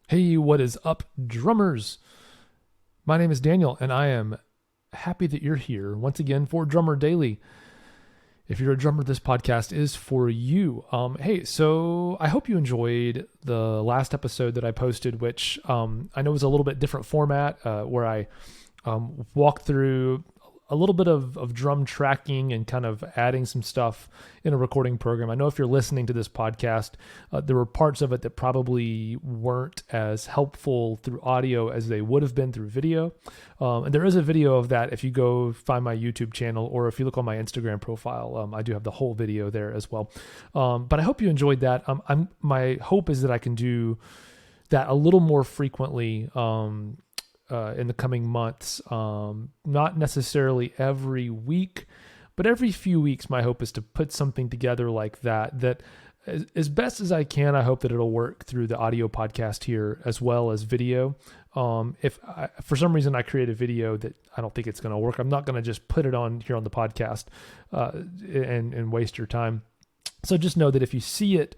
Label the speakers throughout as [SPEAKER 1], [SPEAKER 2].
[SPEAKER 1] Hey, what is up, drummers? My name is Daniel, and I am happy that you're here once again for Drummer Daily. If you're a drummer, this podcast is for you. Hey, so I hope you enjoyed the last episode that I posted, which I know was a little bit different format, where I walked through a little bit of drum tracking and kind of adding some stuff in a recording program. I know if you're listening to this podcast, there were parts of it that probably weren't as helpful through audio as they would have been through video. And there is a video of that if you go find my YouTube channel, or if you look on my Instagram profile. I do have the whole video there as well. But I hope you enjoyed that. My hope is that I can do that a little more frequently in the coming months. Not necessarily every week, but every few weeks, my hope is to put something together like that as best as I can, I hope that it'll work through the audio podcast here as well as video. If for some reason I create a video that I don't think it's going to work, I'm not going to just put it on here on the podcast and waste your time. So just know that if you see it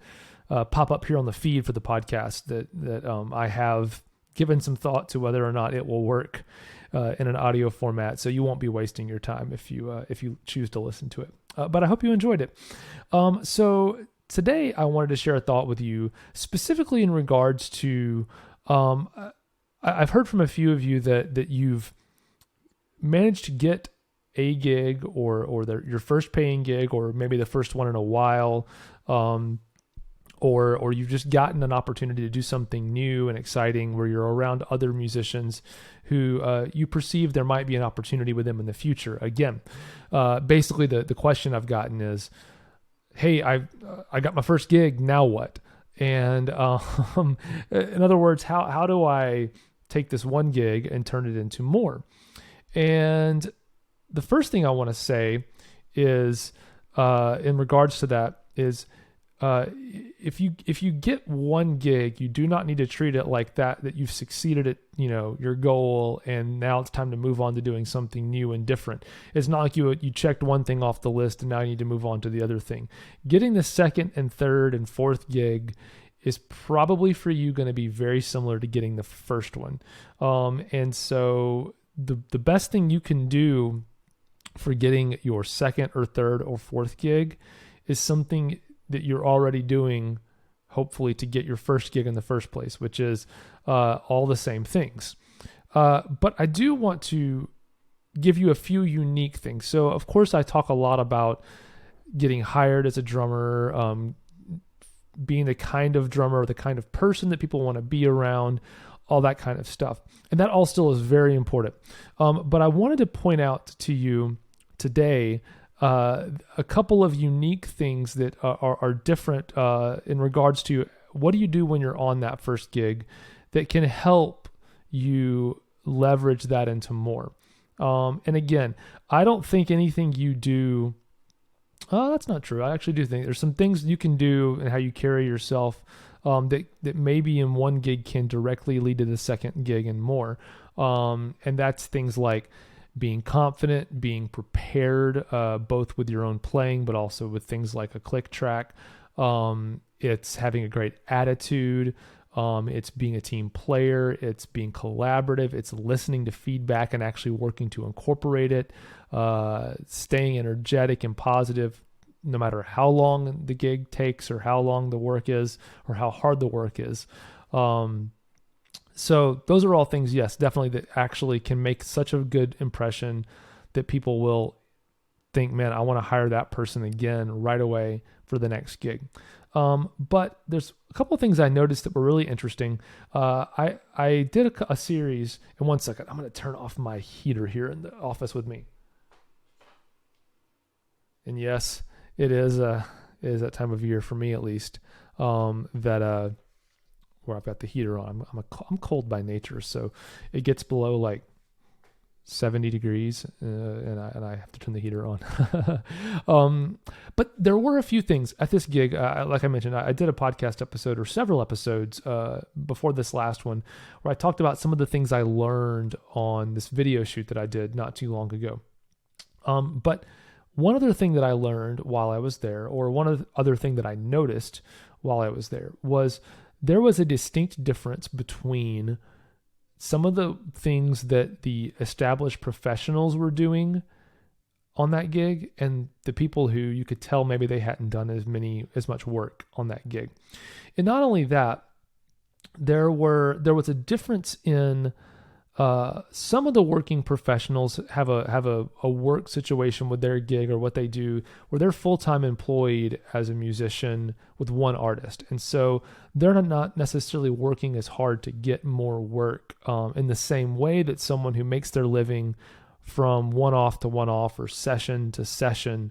[SPEAKER 1] pop up here on the feed for the podcast, that I have given some thought to whether or not it will work in an audio format, so you won't be wasting your time if you choose to listen to it. But I hope you enjoyed it. So today I wanted to share a thought with you specifically in regards to I've heard from a few of you that you've managed to get a gig or your first paying gig, or maybe the first one in a while. Or you've just gotten an opportunity to do something new and exciting where you're around other musicians who you perceive there might be an opportunity with them in the future. Again, basically the question I've gotten is, hey, I got my first gig, now what? And in other words, how do I take this one gig and turn it into more? And the first thing I want to say is, in regards to that, is if you get one gig, you do not need to treat it like that you've succeeded at your goal and now it's time to move on to doing something new and different. It's not like you checked one thing off the list and now you need to move on to the other thing. Getting the second and third and fourth gig is probably for you going to be very similar to getting the first one. And so the best thing you can do for getting your second or third or fourth gig is something that you're already doing, hopefully, to get your first gig in the first place, which is all the same things. But I do want to give you a few unique things. So, of course, I talk a lot about getting hired as a drummer, being the kind of drummer, the kind of person that people want to be around, all that kind of stuff. And that all still is very important. But I wanted to point out to you today a couple of unique things that are different in regards to what do you do when you're on that first gig that can help you leverage that into more. And again, I don't think anything you do, that's not true. I actually do think there's some things you can do and how you carry yourself that maybe in one gig can directly lead to the second gig and more. And that's things like being confident, being prepared, both with your own playing, but also with things like a click track. It's having a great attitude. It's being a team player. It's being collaborative. It's listening to feedback and actually working to incorporate it. Staying energetic and positive, no matter how long the gig takes or how long the work is or how hard the work is. So those are all things, yes, definitely, that actually can make such a good impression that people will think, man, I want to hire that person again right away for the next gig. But there's a couple of things I noticed that were really interesting. I did a series, in 1 second, I'm going to turn off my heater here in the office with me. And yes, it is that time of year for me, at least, where I've got the heater on. I'm cold by nature, so it gets below like 70 degrees, and I have to turn the heater on. But there were a few things at this gig. Like I mentioned, I did a podcast episode or several episodes before this last one where I talked about some of the things I learned on this video shoot that I did not too long ago. But one other thing that I learned while I was there, or one other thing that I noticed while I was there, was there was a distinct difference between some of the things that the established professionals were doing on that gig and the people who you could tell maybe they hadn't done as much work on that gig. And not only that, there was a difference in some of the working professionals have a work situation with their gig or what they do where they're full-time employed as a musician with one artist. And so they're not necessarily working as hard to get more work in the same way that someone who makes their living from one-off to one-off or session to session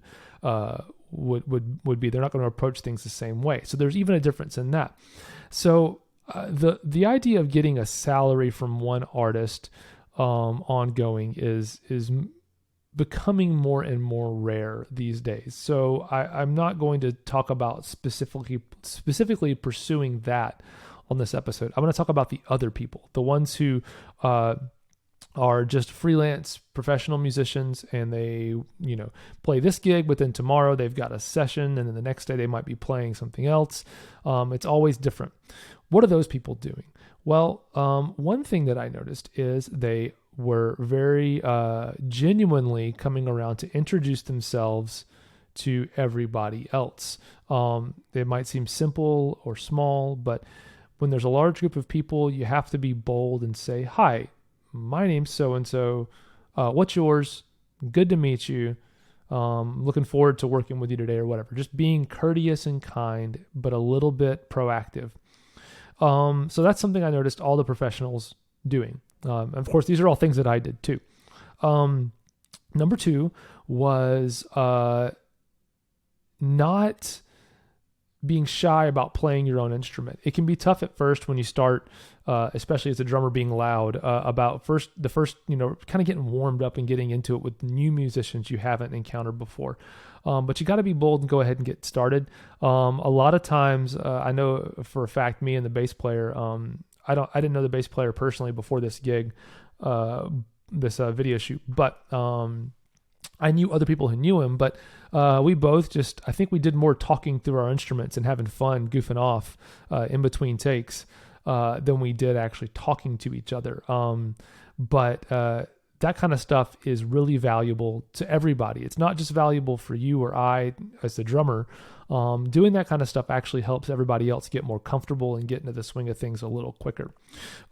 [SPEAKER 1] would be. They're not going to approach things the same way. So there's even a difference in that. So the idea of getting a salary from one artist ongoing is becoming more and more rare these days. So I'm not going to talk about specifically pursuing that on this episode. I'm going to talk about the other people, the ones who are just freelance professional musicians, and they, play this gig, but then tomorrow they've got a session, and then the next day they might be playing something else. It's always different. What are those people doing? Well, one thing that I noticed is they were very genuinely coming around to introduce themselves to everybody else. They might seem simple or small, but when there's a large group of people, you have to be bold and say, "Hi, my name's so-and-so. What's yours? Good to meet you. Looking forward to working with you today," or whatever. Just being courteous and kind, but a little bit proactive. So that's something I noticed all the professionals doing. And of course, these are all things that I did too. Number two was not being shy about playing your own instrument. It can be tough at first when you start, especially as a drummer, being loud about the first, kind of getting warmed up and getting into it with new musicians you haven't encountered before. But you got to be bold and go ahead and get started. A lot of times, I know for a fact, me and the bass player, I didn't know the bass player personally before this gig, this video shoot, but I knew other people who knew him, but we both I think we did more talking through our instruments and having fun, goofing off in between takes than we did actually talking to each other. But that kind of stuff is really valuable to everybody. It's not just valuable for you or I as the drummer. Doing that kind of stuff actually helps everybody else get more comfortable and get into the swing of things a little quicker.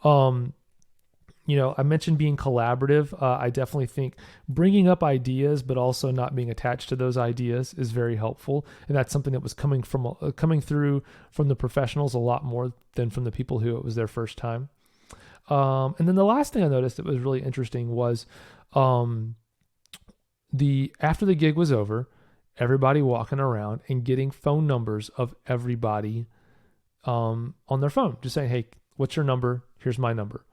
[SPEAKER 1] I mentioned being collaborative. I definitely think bringing up ideas, but also not being attached to those ideas is very helpful. And that's something that was coming through from the professionals a lot more than from the people who it was their first time. And then the last thing I noticed that was really interesting was after the gig was over, everybody walking around and getting phone numbers of everybody on their phone, just saying, "Hey, what's your number? Here's my number."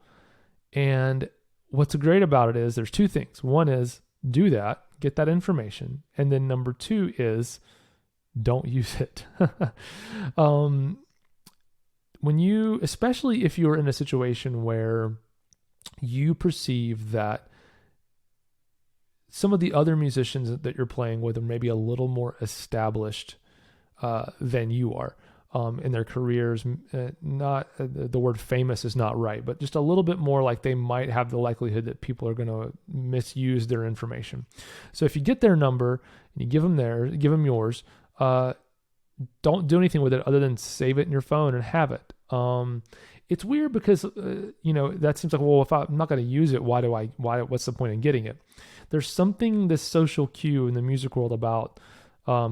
[SPEAKER 1] And what's great about it is there's two things. One is do that, get that information. And then number two is don't use it. Especially if you're in a situation where you perceive that some of the other musicians that you're playing with are maybe a little more established than you are. In their careers, not the word famous is not right, but just a little bit more like they might have the likelihood that people are going to misuse their information. So if you get their number and you give them yours, don't do anything with it other than save it in your phone and have it. It's weird because, that seems like, well, if I'm not going to use it, what's the point in getting it? There's something, this social cue in the music world about,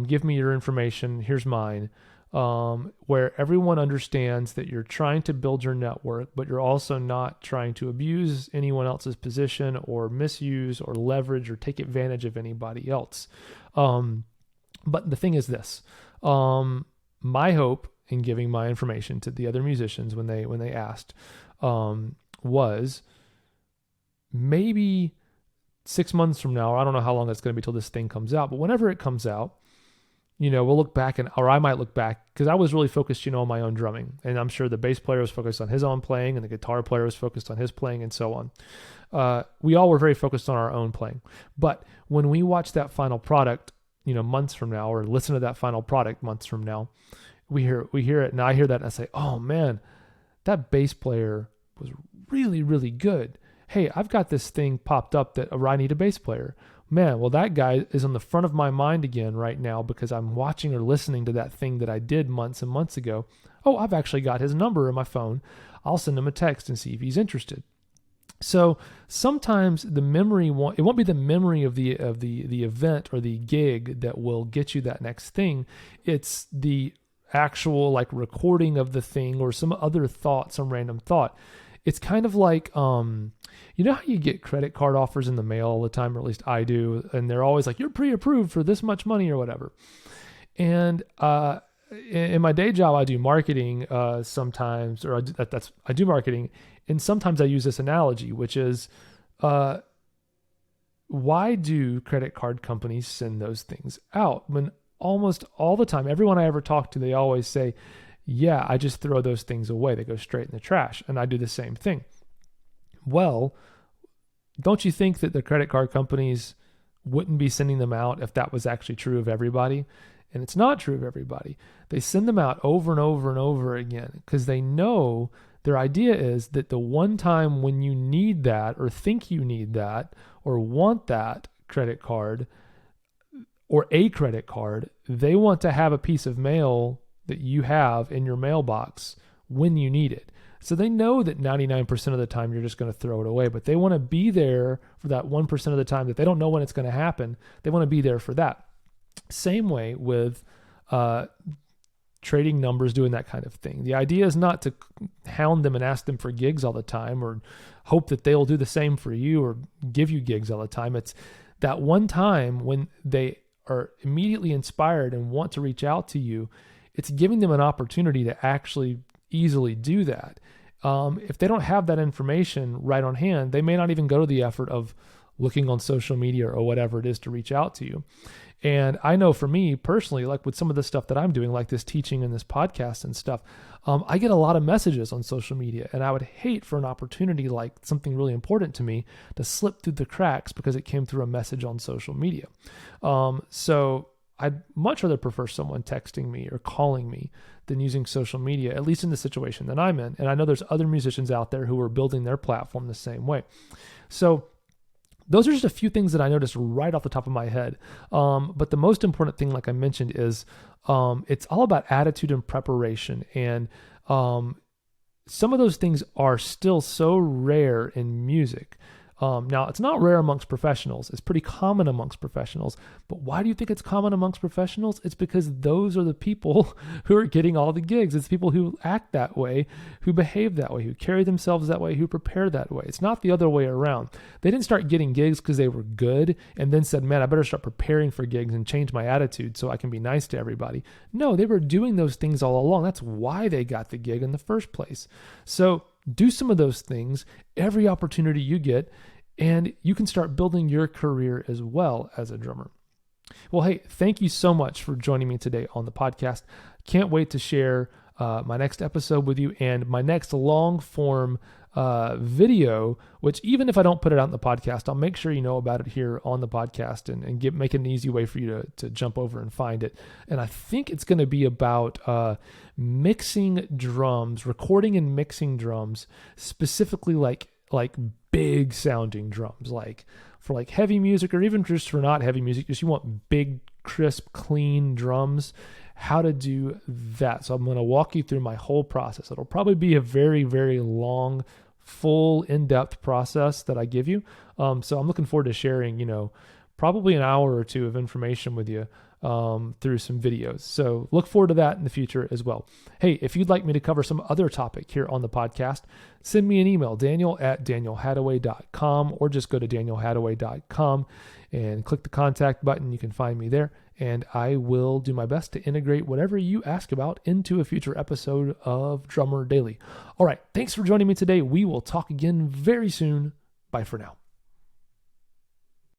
[SPEAKER 1] give me your information, here's mine. Where everyone understands that you're trying to build your network, but you're also not trying to abuse anyone else's position or misuse or leverage or take advantage of anybody else. But the thing is this, my hope in giving my information to the other musicians when they asked, was maybe 6 months from now, I don't know how long it's going to be till this thing comes out, but whenever it comes out, we'll look back or I might look back because I was really focused, on my own drumming. And I'm sure the bass player was focused on his own playing and the guitar player was focused on his playing and so on. We all were very focused on our own playing. But when we watch that final product, months from now, or listen to that final product months from now, we hear it, and I hear that, and I say, oh man, that bass player was really, really good. Hey, I've got this thing popped up that I need a bass player. Man, well, that guy is on the front of my mind again right now because I'm watching or listening to that thing that I did months and months ago. Oh, I've actually got his number in my phone. I'll send him a text and see if he's interested. So sometimes the memory it won't be the memory of the event or the gig that will get you that next thing. It's the actual like recording of the thing or some other thought, some random thought. It's kind of like, you know how you get credit card offers in the mail all the time, or at least I do, and they're always like, you're pre-approved for this much money or whatever. And in my day job, I do marketing sometimes, or I do marketing, and sometimes I use this analogy, which is, why do credit card companies send those things out when almost all the time, everyone I ever talk to, they always say, yeah, I just throw those things away. They go straight in the trash. And I do the same thing. Well, don't you think that the credit card companies wouldn't be sending them out if that was actually true of everybody? And it's not true of everybody. They send them out over and over and over again because they know their idea is that the one time when you need that or think you need that or want that credit card or a credit card, they want to have a piece of mail that you have in your mailbox when you need it. So they know that 99% of the time you're just going to throw it away, but they want to be there for that 1% of the time that they don't know when it's going to happen. They want to be there for that. Same way with trading numbers, doing that kind of thing. The idea is not to hound them and ask them for gigs all the time or hope that they'll do the same for you or give you gigs all the time. It's that one time when they are immediately inspired and want to reach out to you. It's giving them an opportunity to actually easily do that. If they don't have that information right on hand, they may not even go to the effort of looking on social media or whatever it is to reach out to you. And I know for me personally, like with some of the stuff that I'm doing, like this teaching and this podcast and stuff, I get a lot of messages on social media, and I would hate for an opportunity like something really important to me to slip through the cracks because it came through a message on social media. So I'd much rather prefer someone texting me or calling me than using social media, at least in the situation that I'm in. And I know there's other musicians out there who are building their platform the same way. So those are just a few things that I noticed right off the top of my head. But the most important thing, like I mentioned, is it's all about attitude and preparation. And some of those things are still so rare in music. Now, it's not rare amongst professionals. It's pretty common amongst professionals. But why do you think it's common amongst professionals? It's because those are the people who are getting all the gigs. It's people who act that way, who behave that way, who carry themselves that way, who prepare that way. It's not the other way around. They didn't start getting gigs because they were good and then said, man, I better start preparing for gigs and change my attitude so I can be nice to everybody. No, they were doing those things all along. That's why they got the gig in the first place. So do some of those things every opportunity you get, and you can start building your career as well as a drummer. Well, hey, thank you so much for joining me today on the podcast. Can't wait to share my next episode with you and my next long form video, which even if I don't put it out in the podcast, I'll make sure you know about it here on the podcast and make it an easy way for you to jump over and find it. And I think it's going to be about mixing drums, recording and mixing drums, specifically like big sounding drums, like for like heavy music or even just for not heavy music, just you want big, crisp, clean drums, how to do that. So I'm going to walk you through my whole process. It'll probably be a very, very long, full, in-depth process that I give you. So I'm looking forward to sharing, probably an hour or two of information with you through some videos. So look forward to that in the future as well. Hey, if you'd like me to cover some other topic here on the podcast, send me an email, daniel@danielhadaway.com, or just go to danielhadaway.com and click the contact button. You can find me there, and I will do my best to integrate whatever you ask about into a future episode of Drummer Daily. All right, thanks for joining me today. We will talk again very soon. Bye for now.